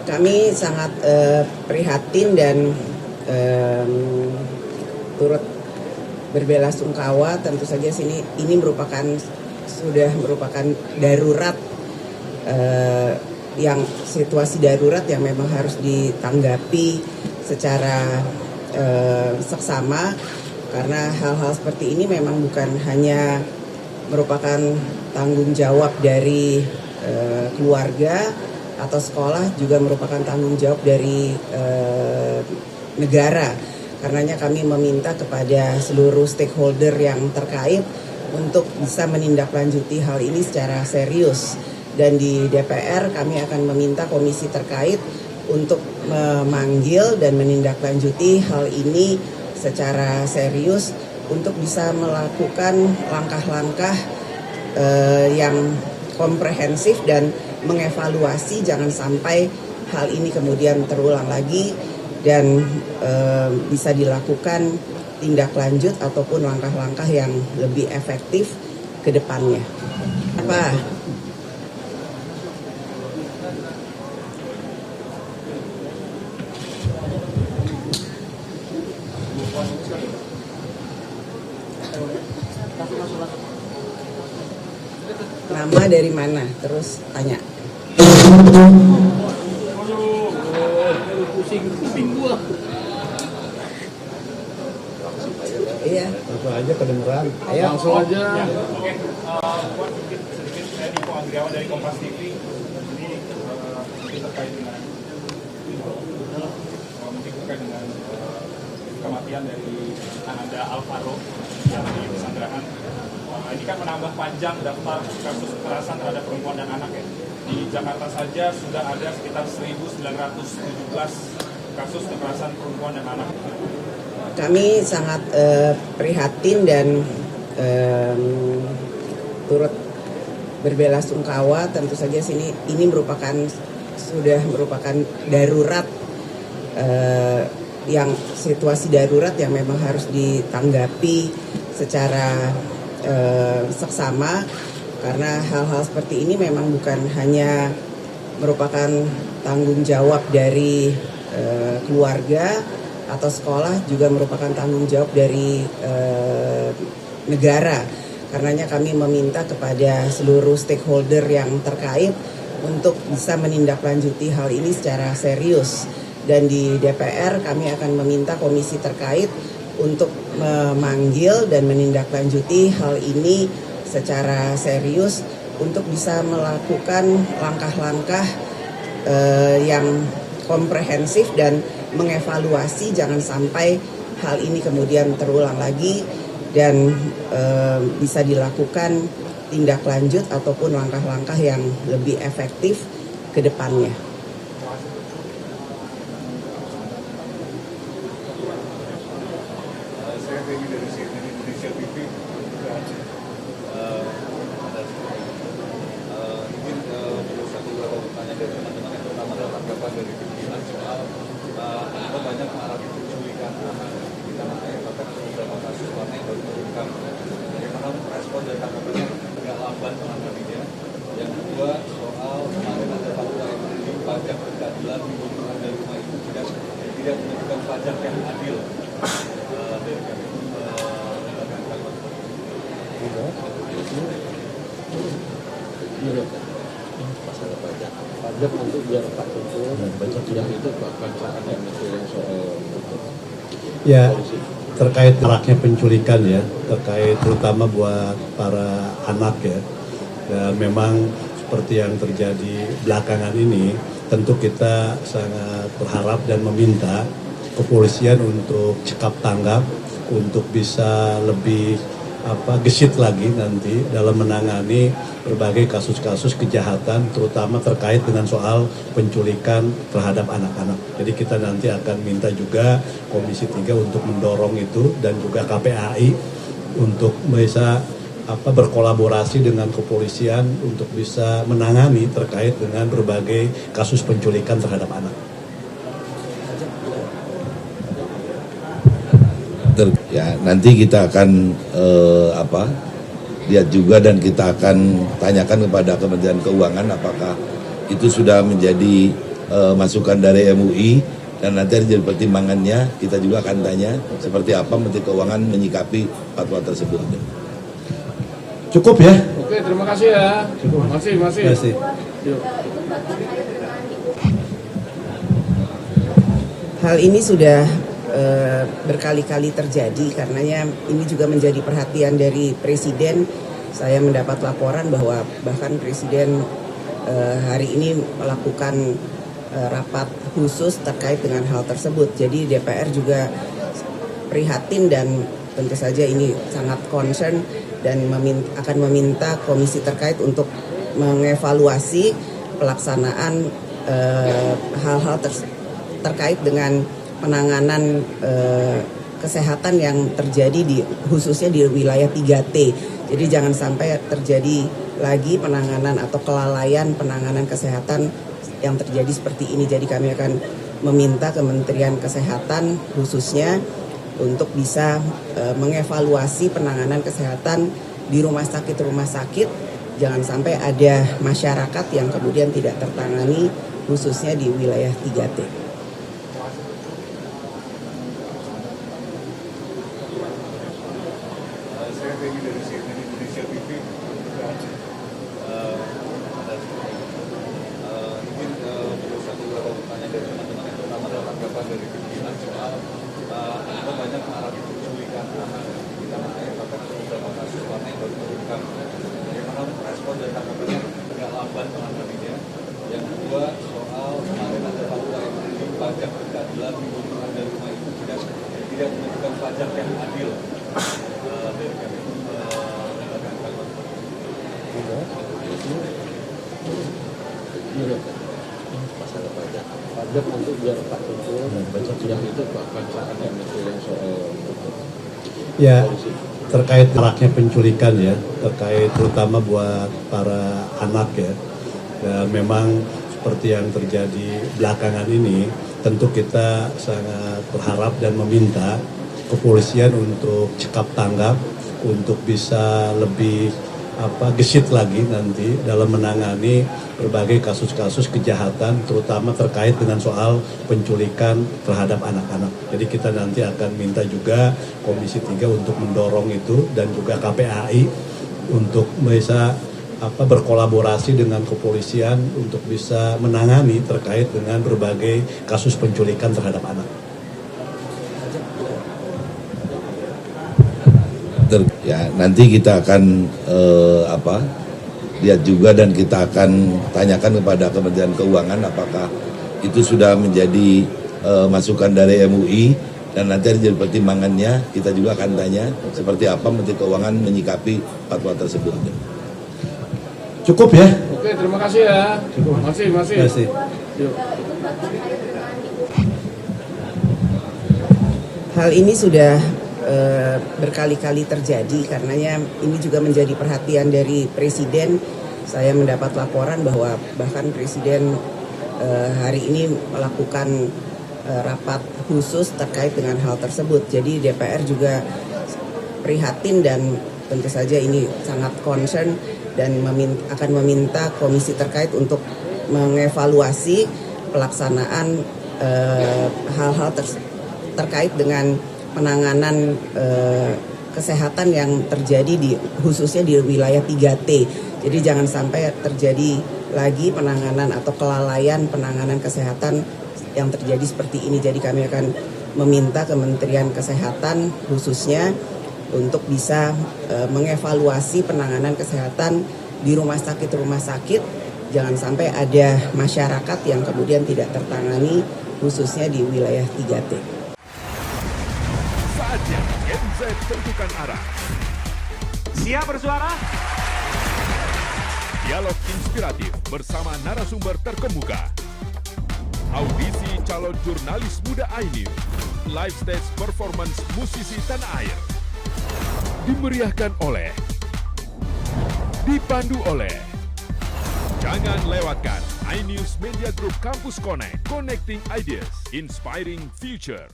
Kami sangat prihatin dan turut berbelasungkawa. Tentu saja ini sudah merupakan darurat, yang situasi darurat yang memang harus ditanggapi secara seksama, karena hal-hal seperti ini memang bukan hanya merupakan tanggung jawab dari keluarga atau sekolah, juga merupakan tanggung jawab dari negara. Karenanya kami meminta kepada seluruh stakeholder yang terkait untuk bisa menindaklanjuti hal ini secara serius. Dan di DPR kami akan meminta komisi terkait untuk memanggil dan menindaklanjuti hal ini secara serius untuk bisa melakukan langkah-langkah yang komprehensif dan mengevaluasi jangan sampai hal ini kemudian terulang lagi, dan bisa dilakukan tindak lanjut ataupun langkah-langkah yang lebih efektif ke depannya. Nama dari mana? Terus tanya. Pusing gua. Iya. Langsung aja kedengeran. Ayo. Langsung aja. Ya, oke. Buat sedikit saya Diko Andriawan dari Kompas TV. Ini mungkin terkait dengan kematian dari Ananda Alvaro yang di Pesanggerahan. Ini kan menambah panjang daftar kasus kekerasan terhadap perempuan dan anak ya. Di Jakarta saja sudah ada sekitar 1.917 kasus kekerasan perempuan dan anak. Kami sangat prihatin dan turut berbelasungkawa. Tentu saja ini sudah merupakan darurat, yang situasi darurat yang memang harus ditanggapi secara seksama, karena hal-hal seperti ini memang bukan hanya merupakan tanggung jawab dari keluarga atau sekolah, juga merupakan tanggung jawab dari negara. Karenanya kami meminta kepada seluruh stakeholder yang terkait untuk bisa menindaklanjuti hal ini secara serius. Dan di DPR kami akan meminta komisi terkait untuk memanggil dan menindaklanjuti hal ini secara serius untuk bisa melakukan langkah-langkah yang komprehensif dan mengevaluasi jangan sampai hal ini kemudian terulang lagi, dan bisa dilakukan tindak lanjut ataupun langkah-langkah yang lebih efektif ke depannya. Saya Benny dari CNN Indonesia TV. Mungkin satu beberapa pertanyaan dari teman-teman. Yang pertama adalah tanggapan dari pimpinan soal ada banyak mengalami penculikan anak di tanah air, bahkan beberapa kasus warna yang baru terungkap. Bagaimana respon dari tanggapannya agak lamban menanggapinya? Yang kedua soal kemarin ada fatwa yang menunjuk pajak berkeadilan hubungan dari rumah itu tidak menentukan pajak yang adil. Dari kami Masalah pajak untuk biar Pak Kumpul yang itu bacaan yang soal ya terkait maraknya penculikan ya, terkait terutama buat para anak ya, dan memang seperti yang terjadi belakangan ini, tentu kita sangat berharap dan meminta kepolisian untuk cekap tanggap, untuk bisa lebih gesit lagi nanti dalam menangani berbagai kasus-kasus kejahatan, terutama terkait dengan soal penculikan terhadap anak-anak. Jadi kita nanti akan minta juga Komisi 3 untuk mendorong itu, dan juga KPAI untuk bisa berkolaborasi dengan kepolisian untuk bisa menangani terkait dengan berbagai kasus penculikan terhadap anak. Ya, nanti kita akan lihat juga, dan kita akan tanyakan kepada Kementerian Keuangan apakah itu sudah menjadi masukan dari MUI dan nanti ada jadi pertimbangannya kita juga akan tanya seperti apa Menteri Keuangan menyikapi fatwa tersebut. Cukup ya? Oke, terima kasih ya. Masih. Terima kasih. Yuk. Hal ini sudah berkali-kali terjadi karenanya ini juga menjadi perhatian dari Presiden. Saya mendapat laporan bahwa bahkan Presiden hari ini melakukan rapat khusus terkait dengan hal tersebut. Jadi DPR juga prihatin dan tentu saja ini sangat concern dan akan meminta komisi terkait untuk mengevaluasi pelaksanaan hal-hal terkait dengan penanganan kesehatan yang terjadi khususnya di wilayah 3T. Jadi jangan sampai terjadi lagi penanganan atau kelalaian penanganan kesehatan yang terjadi seperti ini. Jadi kami akan meminta Kementerian Kesehatan khususnya untuk bisa mengevaluasi penanganan kesehatan di rumah sakit. Jangan sampai ada masyarakat yang kemudian tidak tertangani khususnya di wilayah 3T. Saya Benny dari CNN Indonesia TV. Mungkin perlu satu beberapa pertanyaan dari teman-teman. Yang pertama adalah tanggapan dari pimpinan soal banyak mengalami penculikan anak di tanah air, bahkan ada beberapa kasus warna yang baru terungkap. Bagaimana respon dan tanggapannya agak lamban menanggapinya. Yang kedua soal kemarin ada fatwa yang menilai pajak berkeadilan di ada rumah itu tidak menentukan pajak yang adil. Dari kami mendapatkan kalimat Masalah pajak nanti biar Pak Kumpul yang itu akan saatnya itu yang soal ya terkait maraknya penculikan ya, terkait terutama buat para anak ya. Dan memang seperti yang terjadi belakangan ini, tentu kita sangat berharap dan meminta kepolisian untuk cekap tanggap, untuk bisa lebih gesit lagi nanti dalam menangani berbagai kasus-kasus kejahatan, terutama terkait dengan soal penculikan terhadap anak-anak. Jadi kita nanti akan minta juga Komisi 3 untuk mendorong itu dan juga KPAI untuk bisa berkolaborasi dengan kepolisian untuk bisa menangani terkait dengan berbagai kasus penculikan terhadap anak. Ya nanti kita akan lihat juga dan kita akan tanyakan kepada Kementerian Keuangan apakah itu sudah menjadi masukan dari MUI dan nanti ada jadi pertimbangannya kita juga akan tanya seperti apa Menteri Keuangan menyikapi fatwa tersebut. Cukup ya? Oke, terima kasih ya. Masih. Terima kasih. Yuk. Hal ini sudah berkali-kali terjadi karenanya ini juga menjadi perhatian dari Presiden. Saya mendapat laporan bahwa bahkan Presiden hari ini melakukan rapat khusus terkait dengan hal tersebut. Jadi DPR juga prihatin dan tentu saja ini sangat concern dan akan meminta komisi terkait untuk mengevaluasi pelaksanaan hal-hal terkait dengan penanganan kesehatan yang terjadi khususnya di wilayah 3T. Jadi jangan sampai terjadi lagi penanganan atau kelalaian penanganan kesehatan yang terjadi seperti ini. Jadi kami akan meminta Kementerian Kesehatan khususnya untuk bisa mengevaluasi penanganan kesehatan di rumah sakit. Jangan sampai ada masyarakat yang kemudian tidak tertangani khususnya di wilayah 3T. Saatnya Gen Z tentukan arah. Siap bersuara? Dialog inspiratif bersama narasumber terkemuka. Audisi calon jurnalis muda iNews. Live stage performance musisi tanah air. Dimeriahkan oleh, dipandu oleh. Jangan lewatkan iNews Media Group Campus Connect. Connecting Ideas, Inspiring Future.